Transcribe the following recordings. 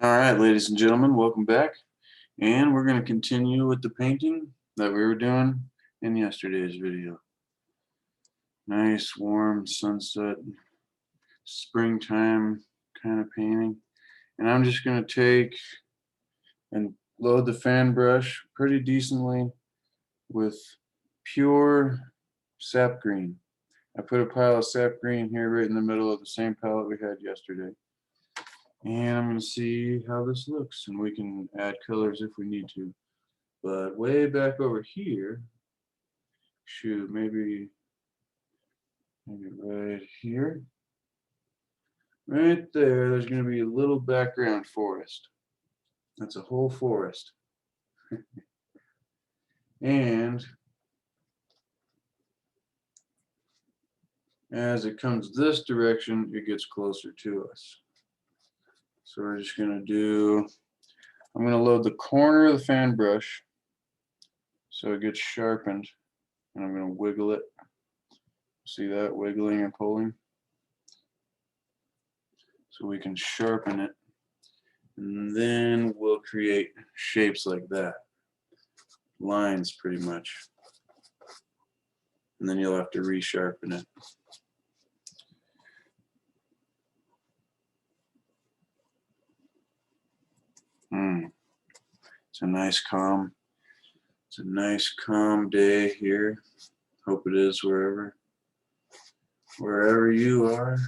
All right, ladies and gentlemen, welcome back. And we're going to continue with the painting that we were doing in yesterday's video. Nice, warm sunset, springtime kind of painting. And I'm just going to take and load the fan brush pretty decently with pure sap green. I put a pile of sap green here right in the middle of the same palette we had yesterday. And I'm going to see how this looks, and we can add colors if we need to. But way back over here, shoot, maybe right here, right there, there's going to be a little background forest. That's a whole forest. And as it comes this direction, it gets closer to us. So we're just going to do, I'm going to load the corner of the fan brush so it gets sharpened, and I'm going to wiggle it. See that wiggling and pulling? So we can sharpen it, and then we'll create shapes like that, lines pretty much, and then you'll have to resharpen it. It's a nice calm day here. Hope it is wherever you are.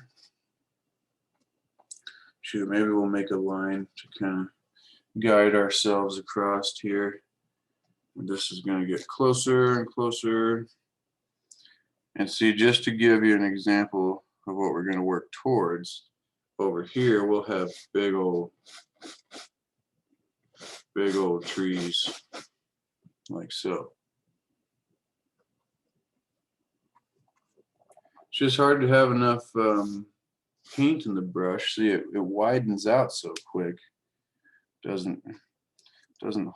Shoot, maybe we'll make a line to kind of guide ourselves across here. And this is going to get closer and closer. And see, just to give you an example of what we're going to work towards, over here we'll have big old trees like so. It's just hard to have enough paint in the brush. See, it widens out so quick. Doesn't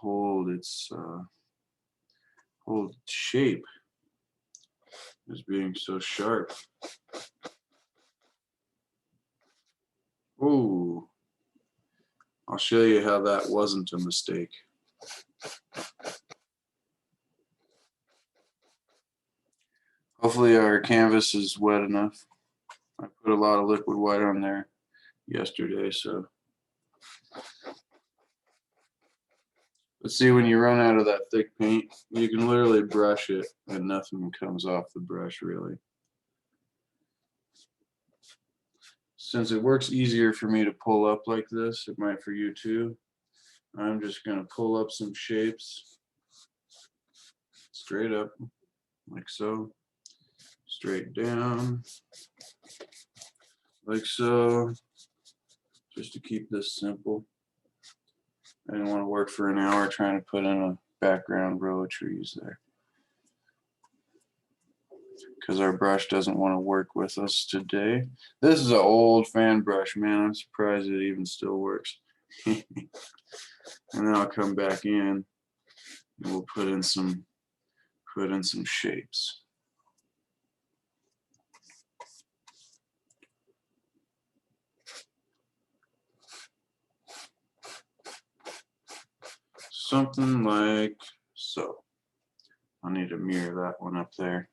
hold its shape as being so sharp. Ooh, I'll show you how that wasn't a mistake. Hopefully our canvas is wet enough. I put a lot of liquid white on there yesterday, so. But see, when you run out of that thick paint, you can literally brush it and nothing comes off the brush really. Since it works easier for me to pull up like this, it might for you too. I'm just going to pull up some shapes straight up like so, straight down like so, just to keep this simple. I didn't want to work for an hour trying to put in a background row of trees there, because our brush doesn't want to work with us today. This is an old fan brush, man. I'm surprised it even still works. And then I'll come back in and we'll put in some shapes. Something like so. I'll need to mirror that one up there.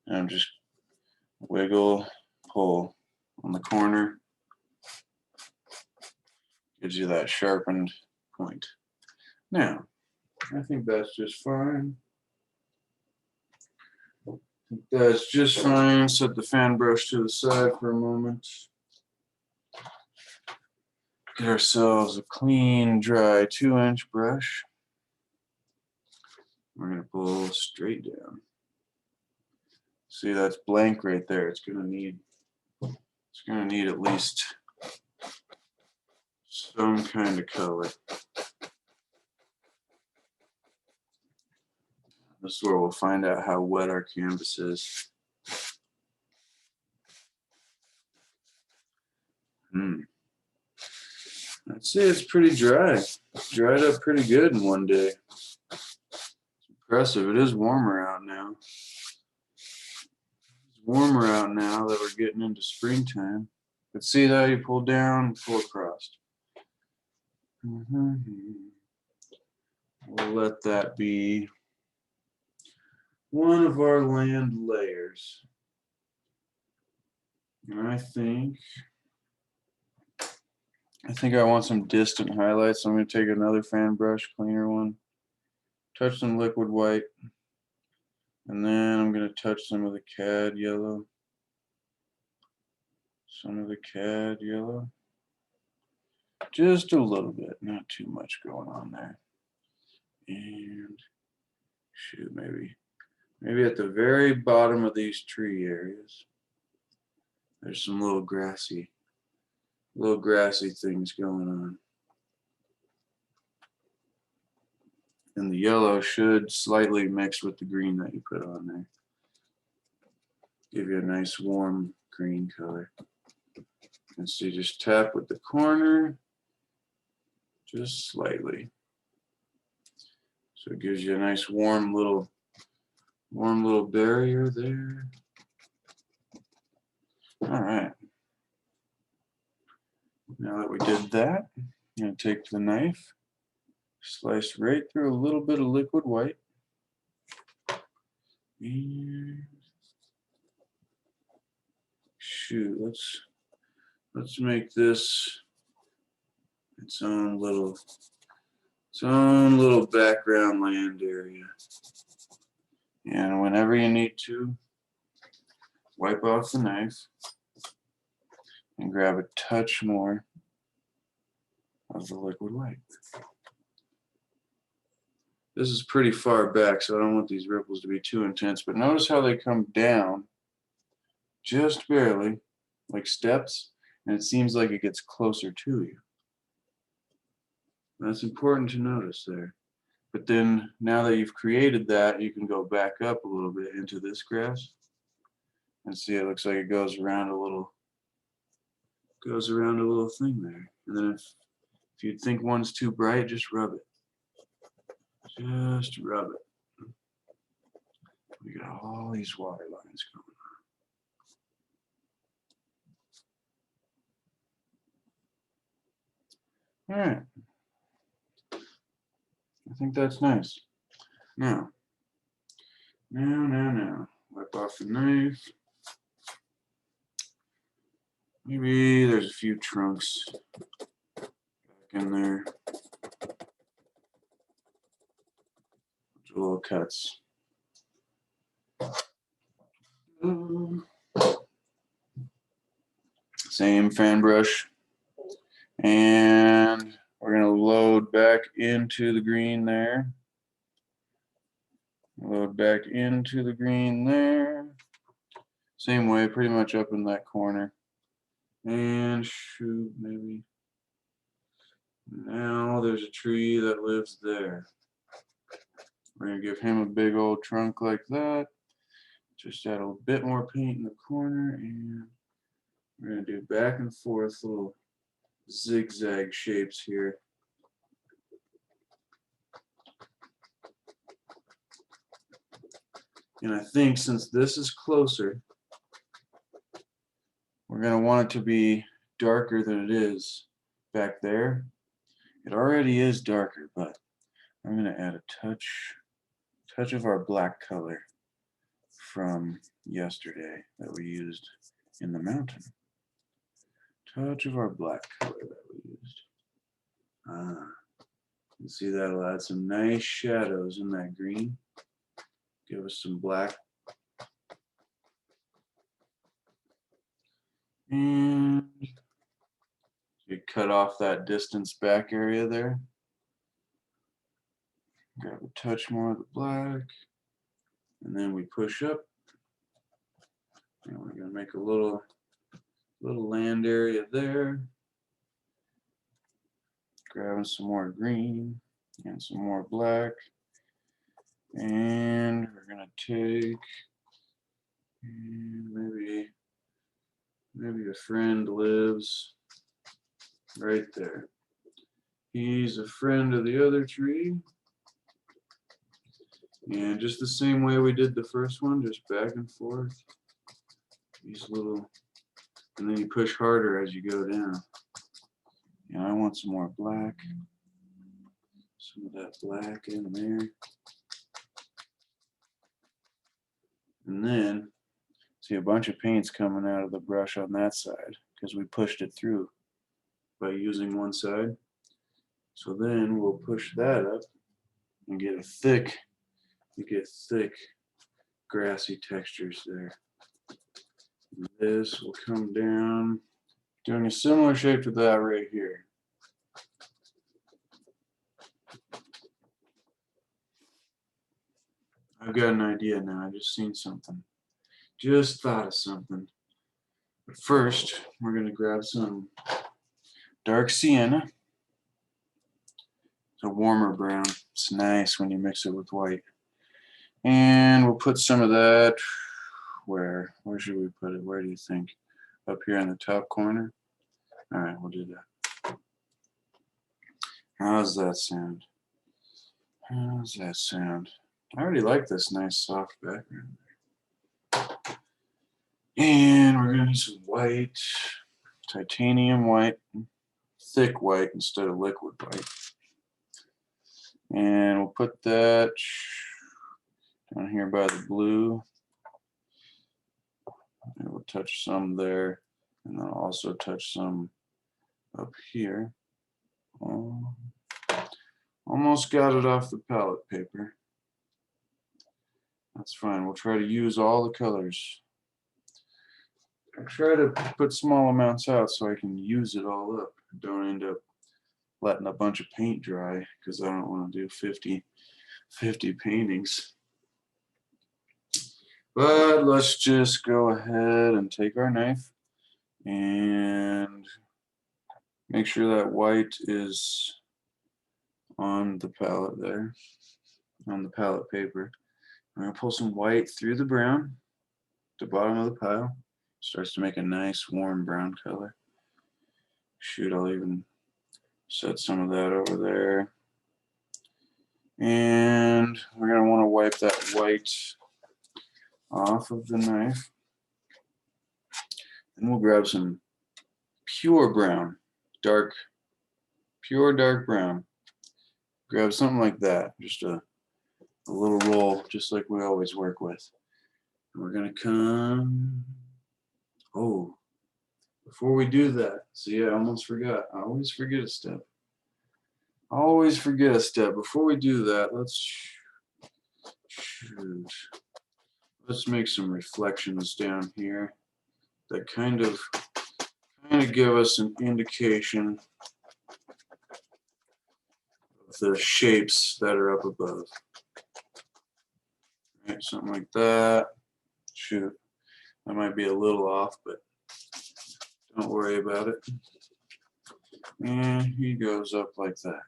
And just wiggle, pull on the corner. Gives you that sharpened point. Now, I think that's just fine. That's just fine. Set the fan brush to the side for a moment. Get ourselves a clean, dry 2-inch brush. We're going to pull straight down. See, that's blank right there. It's going to need at least some kind of color. This is where we'll find out how wet our canvas is. I'd say it's pretty dry. Dried up pretty good in one day. It's impressive. It is warmer out now. It's warmer out now that we're getting into springtime. But see that you pull down, pull across. We'll let that be one of our land layers. And I think I want some distant highlights, so I'm going to take another fan brush, cleaner one, touch some liquid white, and then I'm going to touch some of the cad yellow. Just a little bit, not too much going on there. And shoot, maybe at the very bottom of these tree areas, there's some little grassy things going on. And the yellow should slightly mix with the green that you put on there. Give you a nice warm green color. And so you just tap with the corner, just slightly. So it gives you a nice warm little barrier there. All right. Now that we did that, I'm going to take the knife, slice right through a little bit of liquid white. And shoot, let's make this its own little background land area. And whenever you need to, wipe off the knife and grab a touch more of the liquid white. This is pretty far back, so I don't want these ripples to be too intense, but notice how they come down just barely, like steps, and it seems like it gets closer to you. That's important to notice there. But then now that you've created that, you can go back up a little bit into this grass and see it looks like it goes around a little thing there. And then if you think one's too bright, just rub it. Just rub it. We got all these water lines going on. All right. I think that's nice. Now, wipe off the knife. Maybe there's a few trunks back in there. Little cuts. Same fan brush. And we're going to load back into the green there. Load back into the green there. Same way, pretty much up in that corner. And shoot, maybe. Now there's a tree that lives there. We're going to give him a big old trunk like that. Just add a bit more paint in the corner, and we're going to do back and forth little zigzag shapes here. And I think since this is closer, we're going to want it to be darker than it is back there. It already is darker, but I'm going to add a touch of our black color from yesterday that we used in the mountain. Touch of our black color that we used. You see that'll add some nice shadows in that green. Give us some black. And you cut off that distance back area there. Grab a touch more of the black. And then we push up. And we're going to make a little land area there. Grabbing some more green and some more black. And we're going to take maybe a friend lives right there. He's a friend of the other tree. And just the same way we did the first one, just back and forth. These little and then you push harder as you go down. I want some more black. Some of that black in there. And then, see a bunch of paint's coming out of the brush on that side because we pushed it through by using one side. So then we'll push that up and get a thick, grassy textures there. And this will come down, doing a similar shape to that right here. I've got an idea now. I just seen something. Just thought of something. But first, we're going to grab some dark sienna. It's a warmer brown. It's nice when you mix it with white. And we'll put some of that, where should we put it? Where do you think? Up here in the top corner? All right, we'll do that. How's that sound? How's that sound? I already like this nice soft background. And we're gonna need some white, titanium white, thick white instead of liquid white. And we'll put that down here by the blue. And we'll touch some there, and then I'll also touch some up here. Oh, almost got it off the palette paper. That's fine. We'll try to use all the colors. I try to put small amounts out so I can use it all up. Don't end up letting a bunch of paint dry because I don't want to do 50 paintings. But let's just go ahead and take our knife and make sure that white is on the palette there, on the palette paper. I'm going to pull some white through the brown, the bottom of the pile. Starts to make a nice warm brown color. Shoot, I'll even set some of that over there. And we're going to want to wipe that white off of the knife. And we'll grab some pure brown, pure dark brown. Grab something like that, just a little roll, just like we always work with. And we're going to come. Oh, before we do that, see, I almost forgot. I always forget a step. Always forget a step. Before we do that, let's make some reflections down here that kind of give us an indication of the shapes that are up above. Right, something like that. Shoot, that might be a little off, but don't worry about it. And he goes up like that.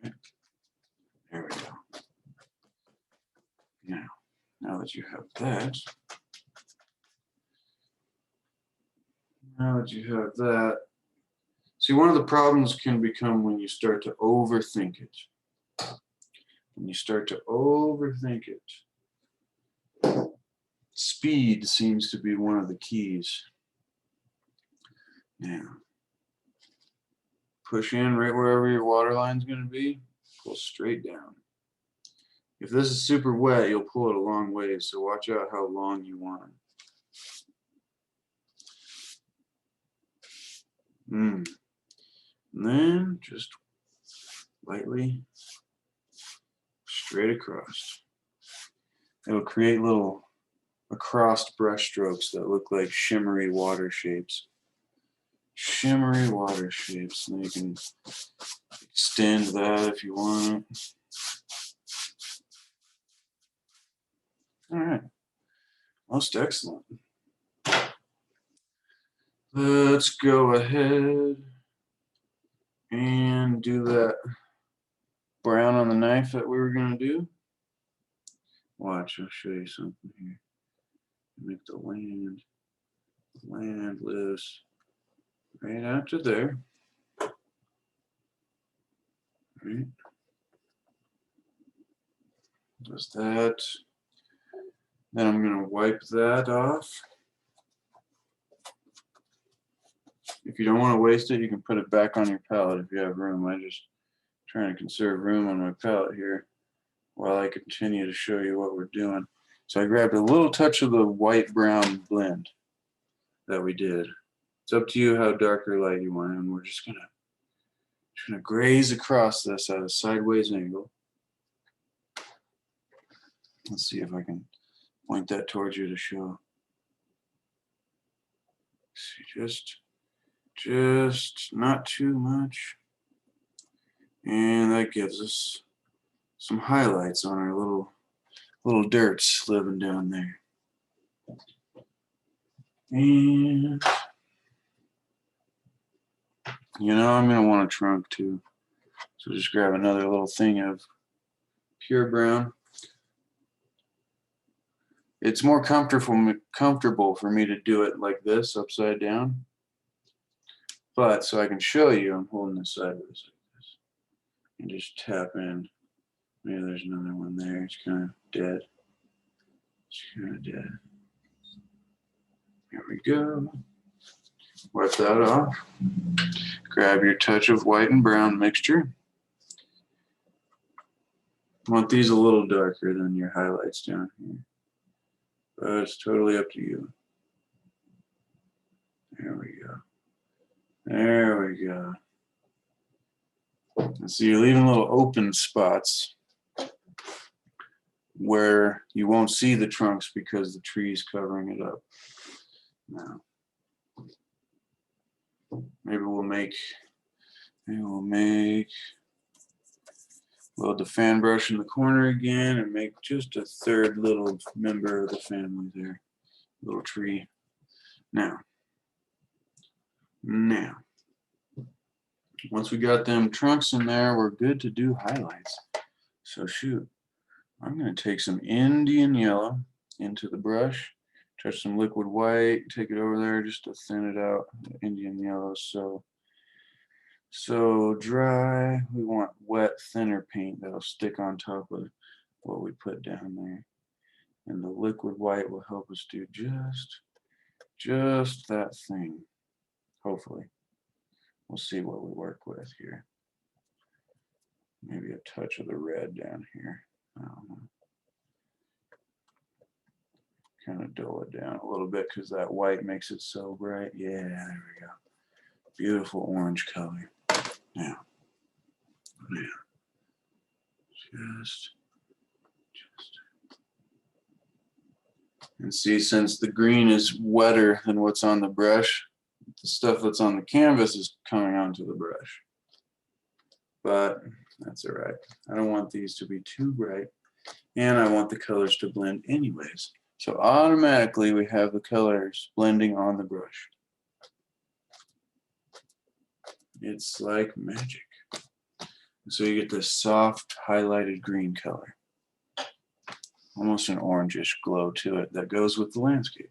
Right. There we go. Now that you have that, see, one of the problems can become when you start to overthink it. When you start to overthink it, speed seems to be one of the keys. Now, push in right wherever your water line is going to be, pull straight down. If this is super wet, you'll pull it a long way, so watch out how long you want it. And then just lightly straight across. It'll create little across brush strokes that look like shimmery water shapes. Shimmery water shapes. And you can extend that if you want. All right. Most excellent. Let's go ahead and do that brown on the knife that we were going to do. Watch, I'll show you something here. Make the land lives right out to there. Right. Does that. Then I'm going to wipe that off. if you don't want to waste it, you can put it back on your palette if you have room. I'm just trying to conserve room on my palette here while I continue to show you what we're doing. So I grabbed a little touch of the white-brown blend that we did. It's up to you how dark or light you want, and we're just gonna graze across this at a sideways angle. Let's see if I can point that towards you to show. See, just not too much. And that gives us some highlights on our little dirts living down there. And you know, I'm gonna want a trunk too. So just grab another little thing of pure brown. It's more comfortable for me to do it like this, upside down. But so I can show you, I'm holding this sideways like this. And just tap in. Maybe there's another one there. It's kind of dead. It's kind of dead. Here we go. Wipe that off. Grab your touch of white and brown mixture. I want these a little darker than your highlights down here. But it's totally up to you. There we go. There we go. And so you're leaving little open spots where you won't see the trunks because the tree's covering it up. Now, maybe we'll make load the fan brush in the corner again and make just a third little member of the family there, little tree. Now, once we got them trunks in there, we're good to do highlights. So shoot, I'm going to take some Indian yellow into the brush, touch some liquid white, take it over there just to thin it out. Indian yellow, so dry. We want wet, thinner paint that'll stick on top of what we put down there. And the liquid white will help us do just that thing. Hopefully. We'll see what we work with here. Maybe a touch of the red down here. Kind of dull it down a little bit because that white makes it so bright. Yeah, there we go. Beautiful orange color. Now, just. And see, since the green is wetter than what's on the brush, the stuff that's on the canvas is coming onto the brush. But that's all right. I don't want these to be too bright, and I want the colors to blend anyways. So automatically we have the colors blending on the brush. It's like magic. So you get this soft highlighted green color. Almost an orangish glow to it that goes with the landscape.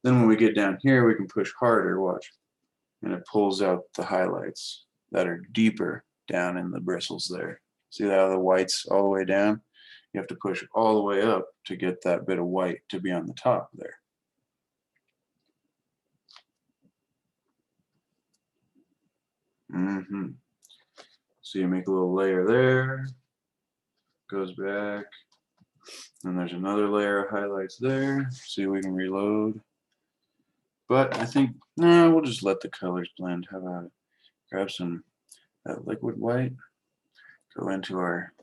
Then when we get down here, we can push harder, watch, and it pulls out the highlights that are deeper down in the bristles there. See how the white's all the way down? You have to push all the way up to get that bit of white to be on the top there. So you make a little layer there, goes back, and there's another layer of highlights there. See if we can reload. But I think, no, we'll just let the colors blend. How about it? Grab some that liquid white, go into our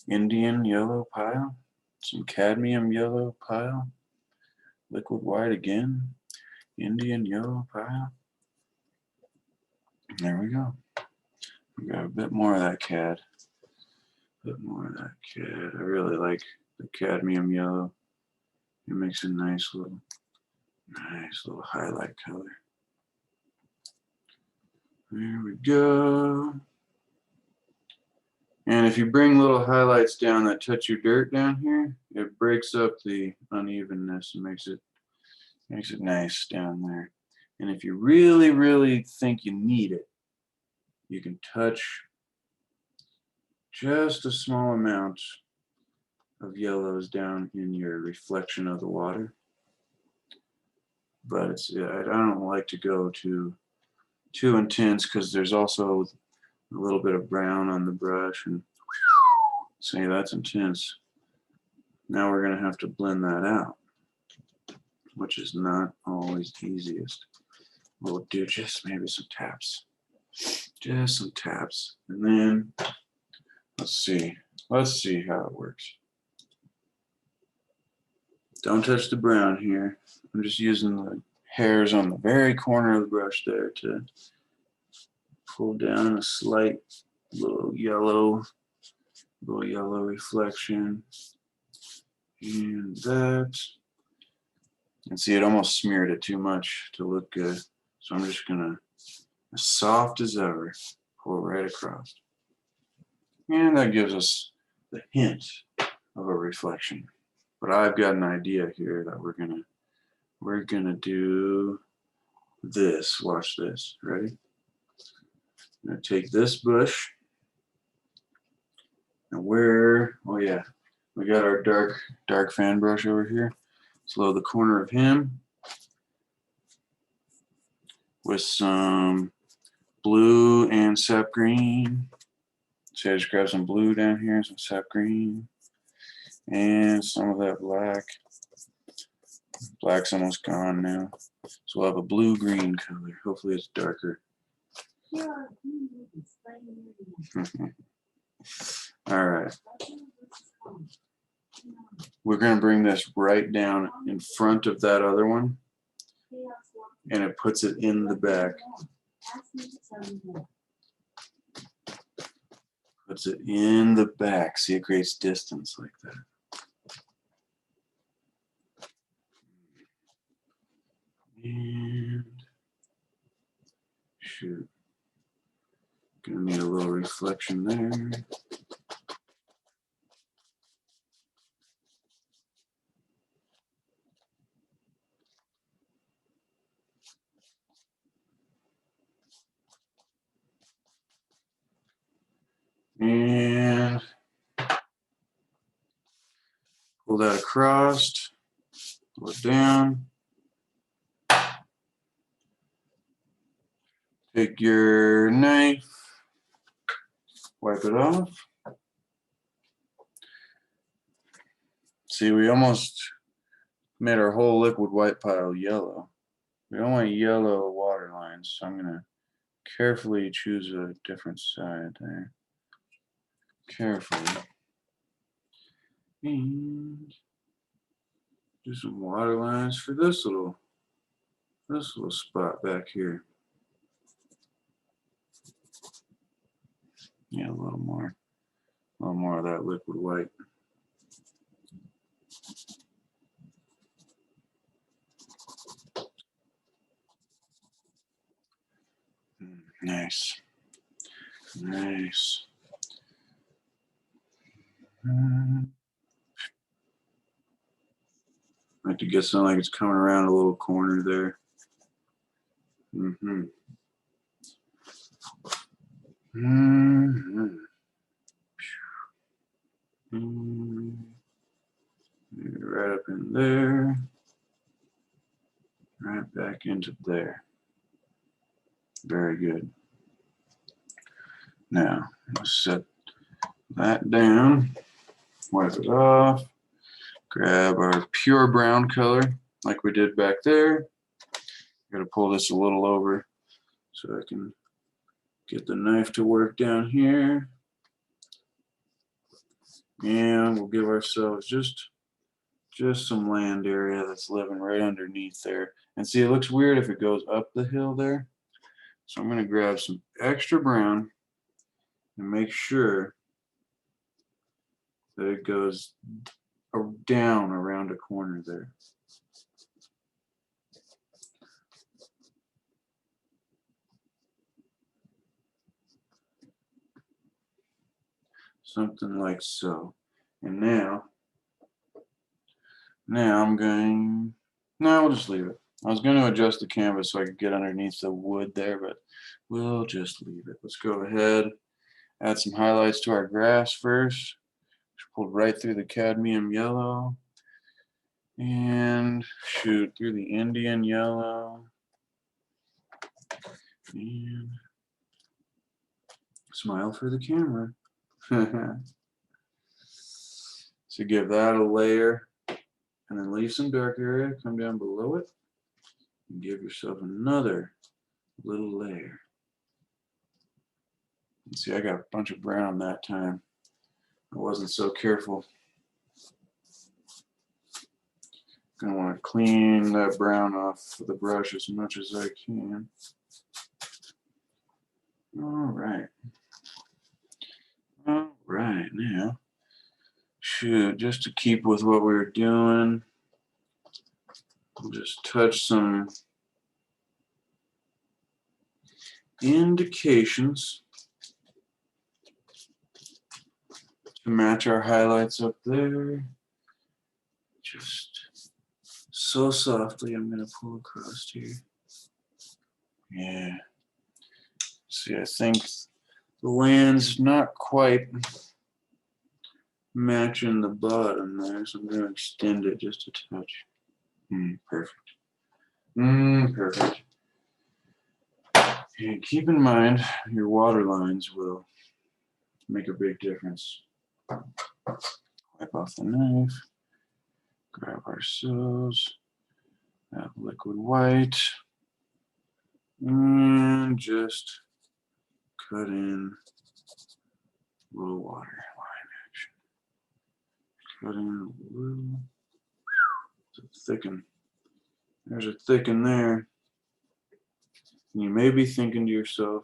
Indian yellow pile, some cadmium yellow pile, liquid white again, Indian yellow pile. There we go. We got a bit more of that cad. I really like the cadmium yellow. It makes a nice little highlight color. There we go. And if you bring little highlights down that touch your dirt down here, it breaks up the unevenness and makes it nice down there. And if you really, really think you need it, you can touch just a small amount of yellows down in your reflection of the water. But I don't like to go to too intense because there's also a little bit of brown on the brush, and see, that's intense. Now we're going to have to blend that out, which is not always the easiest. We'll do just maybe some taps. Just some taps. And then let's see how it works. Don't touch the brown here. I'm just using the hairs on the very corner of the brush there to pull down a slight little yellow reflection. And that. And see, it almost smeared it too much to look good. So I'm just gonna, as soft as ever, pull right across. And that gives us the hint of a reflection. But I've got an idea here that we're gonna do this. Watch this. Ready? I'm gonna take this bush, and oh yeah, we got our dark fan brush over here. So load the corner of him with some blue and sap green. So I just grab some blue down here, some sap green, and some of that black. Black's almost gone now. So we'll have a blue-green color. Hopefully it's darker. All right. We're going to bring this right down in front of that other one, and it puts it in the back. Puts it in the back. See, it creates distance like that. And shoot, gonna need a little reflection there. And pull that across, pull it down. Take your knife, wipe it off. See, we almost made our whole liquid white pile yellow. We don't want yellow water lines, so I'm gonna carefully choose a different side there. Carefully. And do some water lines for this little spot back here. Yeah, a little more of that liquid white. Nice. Nice. Like to get something like it's coming around a little corner there. Right up in there. Right back into there. Very good. Now, let's set that down. Wipe it off. Grab our pure brown color like we did back there. Gotta pull this a little over so I can get the knife to work down here. And we'll give ourselves just some land area that's living right underneath there. And see, it looks weird if it goes up the hill there. So I'm gonna grab some extra brown and make sure that it goes down around a corner there. Something like so. And now we'll just leave it. I was going to adjust the canvas so I could get underneath the wood there, but we'll just leave it. Let's go ahead, add some highlights to our grass first. Pulled right through the cadmium yellow and shoot through the Indian yellow. And smile for the camera. So give that a layer, and then leave some dark area, come down below it, and give yourself another little layer. And see, I got a bunch of brown that time. I wasn't so careful. Gonna want to clean that brown off the brush as much as I can. All right. All right, now, shoot, just to keep with what we were doing, I'll just touch some indications to match our highlights up there. Just so softly, I'm going to pull across here. Yeah. See, I think the land's not quite matching the bottom there, so I'm going to extend it just a touch. Perfect. Perfect. And keep in mind, your water lines will make a big difference. Wipe off the knife. Grab ourselves that liquid white. And just cut in a little water line action. Cut in a little. Thicken. There's a thicken there. And you may be thinking to yourself,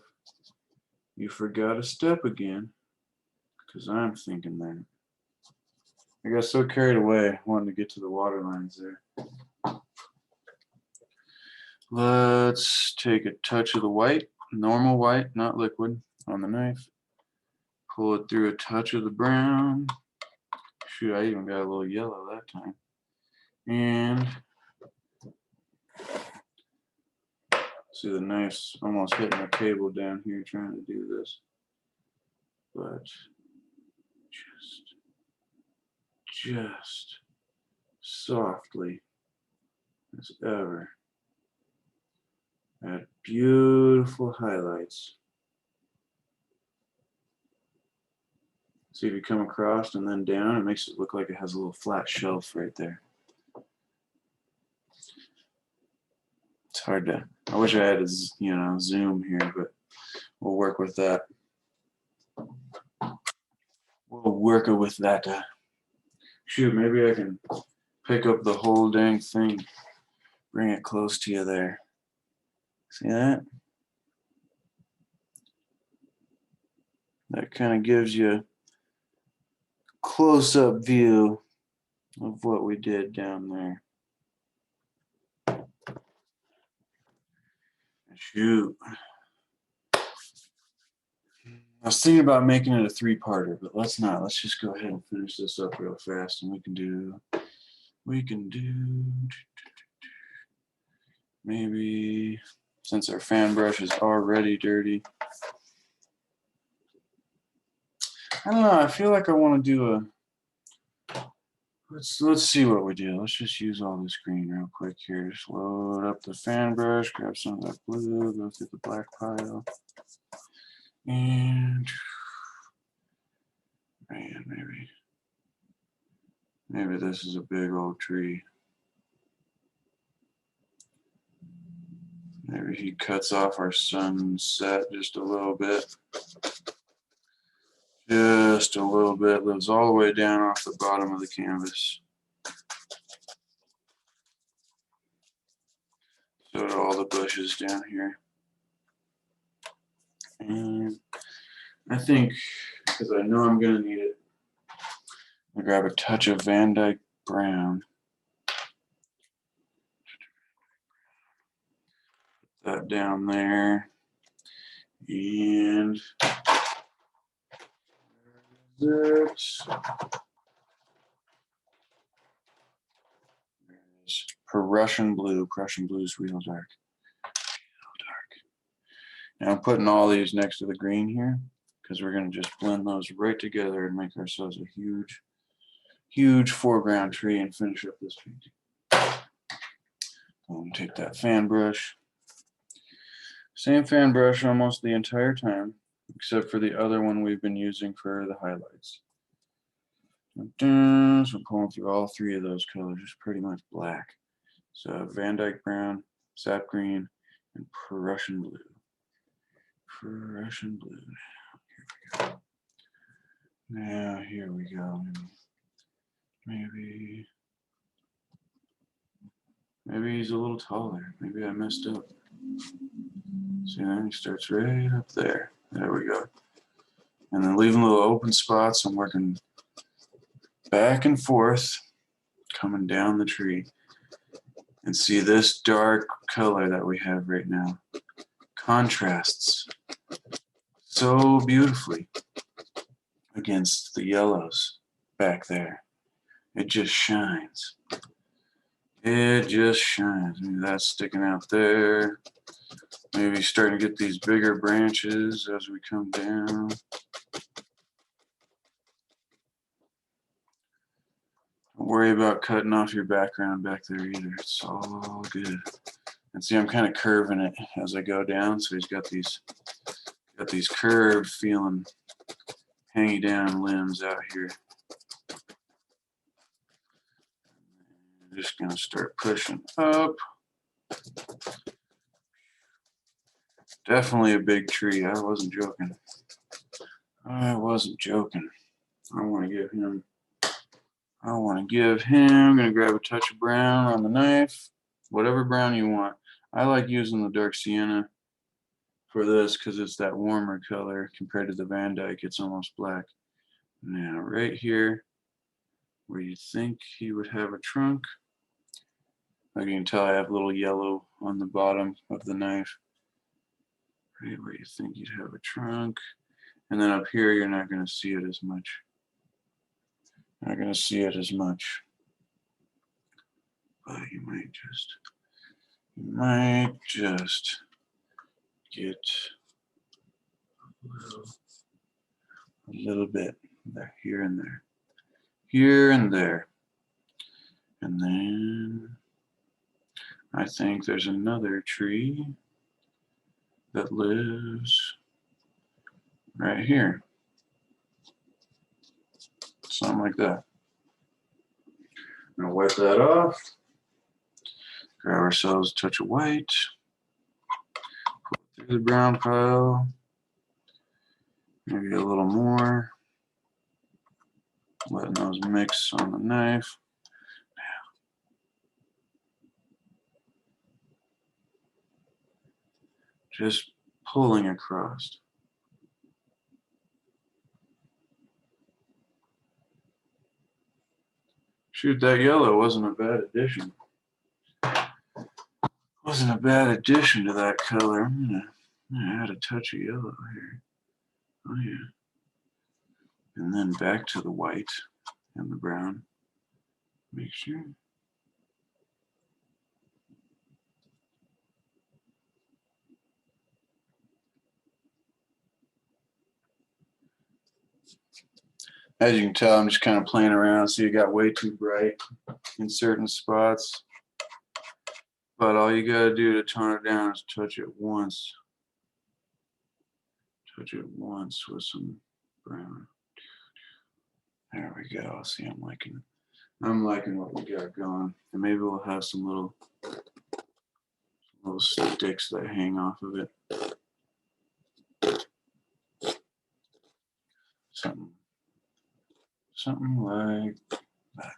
you forgot a step again, because I'm thinking that. I got so carried away wanting to get to the water lines there. Let's take a touch of the white, normal white, not liquid, on the knife. Pull it through a touch of the brown. Shoot, I even got a little yellow that time. And see, the knife's almost hitting the table down here trying to do this. But just softly as ever. Add beautiful highlights. See, if you come across and then down, it makes it look like it has a little flat shelf right there. It's hard to, I wish I had a, zoom here, but we'll work with that. We'll work with that. Shoot, maybe I can pick up the whole dang thing, bring it close to you there. See that? That kind of gives you a close-up view of what we did down there. Shoot. I was thinking about making it a three-parter, but let's not. Let's just go ahead and finish this up real fast, and we can do maybe, since our fan brush is already dirty. I don't know, I feel like I want to do a, let's see what we do. Let's just use all this green real quick here. Just load up the fan brush, grab some of that blue, go through the black pile. And man, maybe this is a big old tree. Maybe he cuts off our sunset just a little bit. Just a little bit. Lives all the way down off the bottom of the canvas. So do all the bushes down here. And I think, because I know I'm going to need it, I'm going to grab a touch of Van Dyke Brown. Put that down there. And there's Prussian blue. Prussian blue is real dark. Now I'm putting all these next to the green here because we're going to just blend those right together and make ourselves a huge foreground tree and finish up this painting. I'm going to take that fan brush, Same fan brush almost the entire time, except for the other one we've been using for the highlights. So I'm pulling through all three of those colors, just pretty much black. So Van Dyke brown, sap green, and Prussian blue. Prussian blue. Here we go. Now here we go. Maybe he's a little taller. Maybe I messed up. See, then he starts right up there. There we go. And then leaving little open spots. I'm working back and forth, coming down the tree. And see this dark color that we have right now contrasts so beautifully against the yellows back there. It just shines. It just shines. Maybe that's sticking out there. Maybe starting to get these bigger branches as we come down. Don't worry about cutting off your background back there either. It's all good. And see, I'm kind of curving it as I go down, so he's got these curved feeling hangy down limbs out here. I'm just gonna start pushing up. Definitely a big tree. I wasn't joking. I wasn't joking. I want to give him, I'm gonna grab a touch of brown on the knife, whatever brown you want. I like using the dark sienna for this because it's that warmer color compared to the Van Dyke. It's almost black. Now right here where you think he would have a trunk, like you can tell I have a little yellow on the bottom of the knife. Right where you think you'd have a trunk. And then up here you're not going to see it as much. Not going to see it as much. But you might just get a little bit there, here and there. Here and there. And then I think there's another tree that lives right here. Something like that. I'm gonna wipe that off. Grab ourselves a touch of white. Put it through the brown pile. Maybe a little more. Letting those mix on the knife. Just pulling across. Shoot, that yellow wasn't a bad addition. Wasn't a bad addition to that color. I'm gonna add a touch of yellow here. Oh yeah. And then back to the white and the brown. Make sure. As you can tell, I'm just kind of playing around. So you got way too bright in certain spots. But all you gotta do to tone it down is touch it once. Touch it once with some brown. There we go. See, I'm liking what we got going. And maybe we'll have some little sticks that hang off of it. Something like that.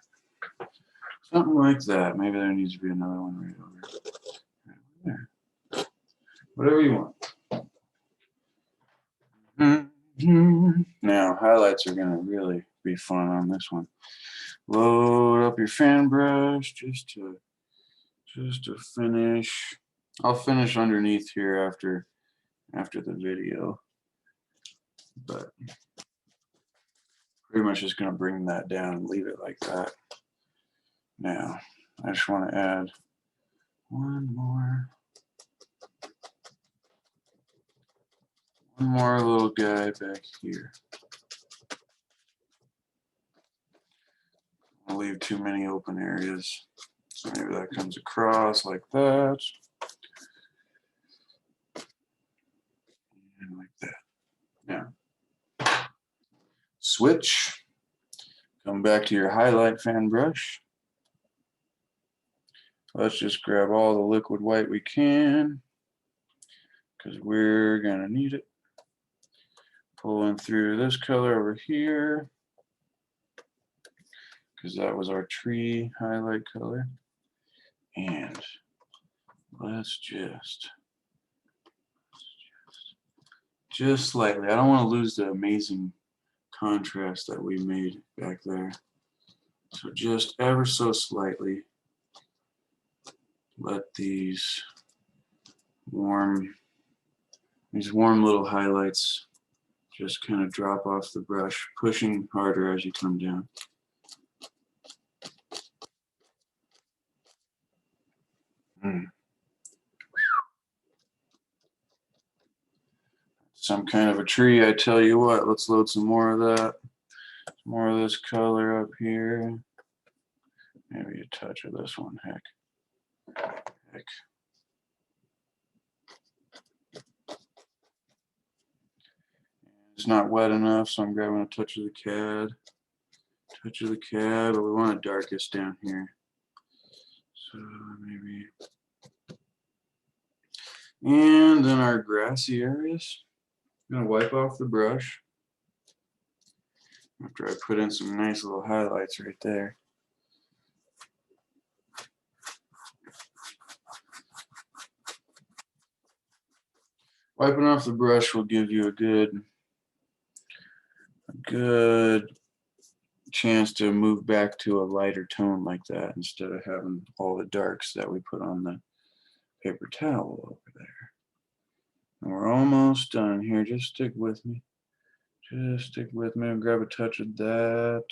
Something like that. Maybe there needs to be another one right over there. Whatever you want. Now, highlights are going to really be fun on this one. Load up your fan brush just to finish. I'll finish underneath here after the video, but pretty much just going to bring that down and leave it like that. Now, I just want to add one more little guy back here. I'll leave too many open areas. So maybe that comes across like that. that. Now, switch. Come back to your highlight fan brush. Let's just grab all the liquid white we can, because we're gonna need it. Pulling through this color over here, because that was our tree highlight color. And let's just slightly. I don't want to lose the amazing contrast that we made back there. So just ever so slightly let these warm little highlights just kind of drop off the brush, pushing harder as you come down. Some kind of a tree, I tell you what. Let's load some more of that. More of this color up here. Maybe a touch of this one. Heck. It's not wet enough, so I'm grabbing a touch of the cad. But we want it darkest down here. So maybe. And then our grassy areas. I'm gonna wipe off the brush after I put in some nice little highlights right there. Wiping off the brush will give you a good chance to move back to a lighter tone like that, instead of having all the darks that we put on the paper towel over there. And we're almost done here. Just stick with me. Just stick with me and grab a touch of that.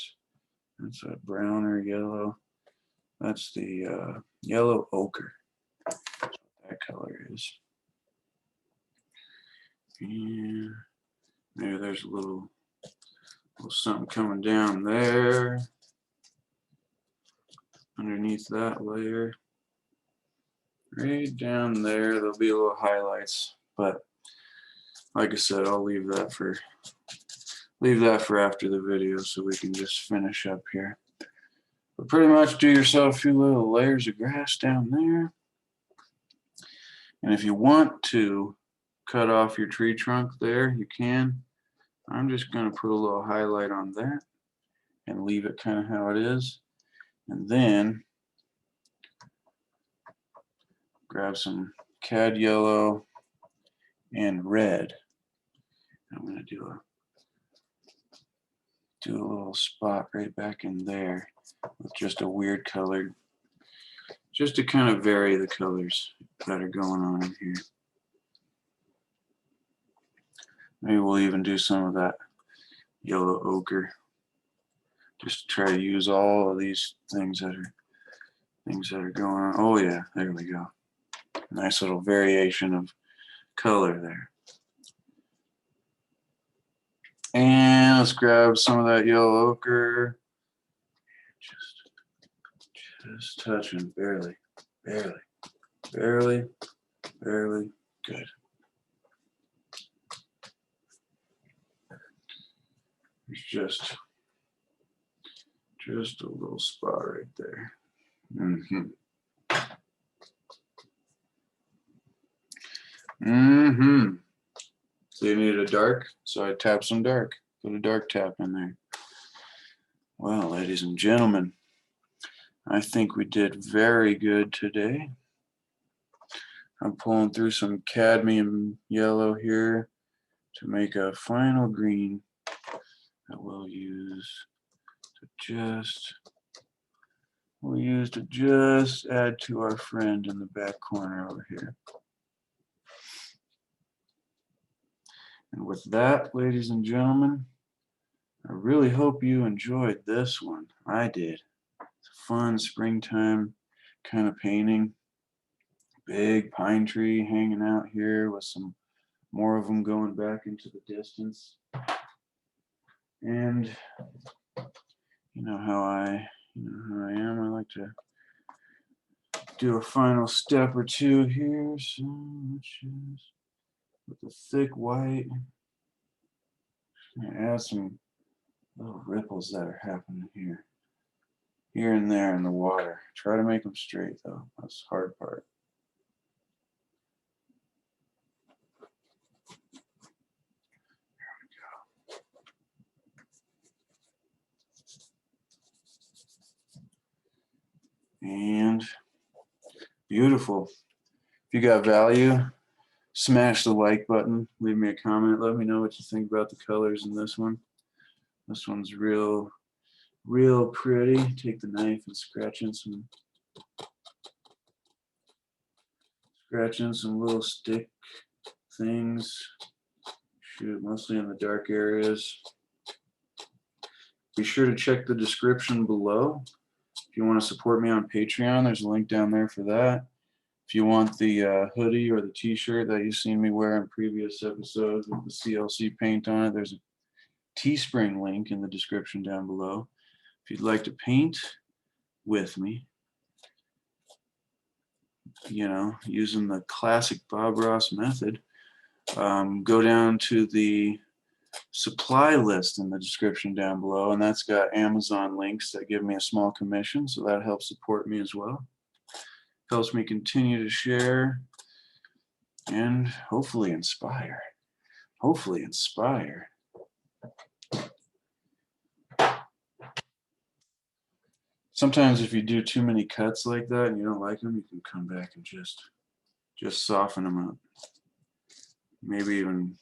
That's a brown or yellow. That's the yellow ochre. That's what that color is. And maybe there's a little something coming down there underneath that layer. Right down there, there'll be little highlights, but like I said, I'll leave that for after the video, so we can just finish up here. But pretty much do yourself a few little layers of grass down there. And if you want to cut off your tree trunk there, you can. I'm just going to put a little highlight on that and leave it kind of how it is. And then grab some cad yellow and red. I'm going to do a little spot right back in there with just a weird color, just to kind of vary the colors that are going on in here. Maybe we'll even do some of that yellow ochre. Just try to use all of these things that are going on. Oh yeah, there we go. Nice little variation of color there. And let's grab some of that yellow ochre. Just touching, barely. Good. There's just a little spot right there. So you need a dark, so I tap some dark. Put a dark tap in there. Well, ladies and gentlemen, I think we did very good today. I'm pulling through some cadmium yellow here to make a final green that we'll use to just add to our friend in the back corner over here. And with that, ladies and gentlemen, I really hope you enjoyed this one. I did. It's a fun springtime kind of painting. Big pine tree hanging out here with some more of them going back into the distance. And you know how I am. I like to do a final step or two here. So let's just with the thick white. I'm gonna add some little ripples that are happening here and there in the water. Try to make them straight though. That's the hard part. And beautiful. If you got value, smash the like button, leave me a comment, let me know what you think about the colors in this one. This one's real pretty. Take the knife and scratch in some little stick things. Shoot, mostly in the dark areas. Be sure to check the description below. If you want to support me on Patreon, there's a link down there for that. If you want the hoodie or the t-shirt that you've seen me wear in previous episodes with the CLC paint on it, there's a Teespring link in the description down below. If you'd like to paint with me, you know, using the classic Bob Ross method, go down to the supply list in the description down below, and that's got Amazon links that give me a small commission, so that helps support me as well. Helps me continue to share and hopefully inspire. Hopefully inspire. Sometimes if you do too many cuts like that and you don't like them, you can come back and just soften them up. Maybe even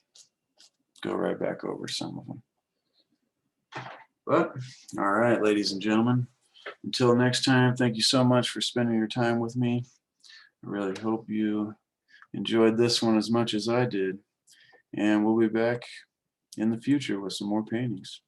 go right back over some of them. But, all right, ladies and gentlemen, until next time, thank you so much for spending your time with me. I really hope you enjoyed this one as much as I did. And we'll be back in the future with some more paintings.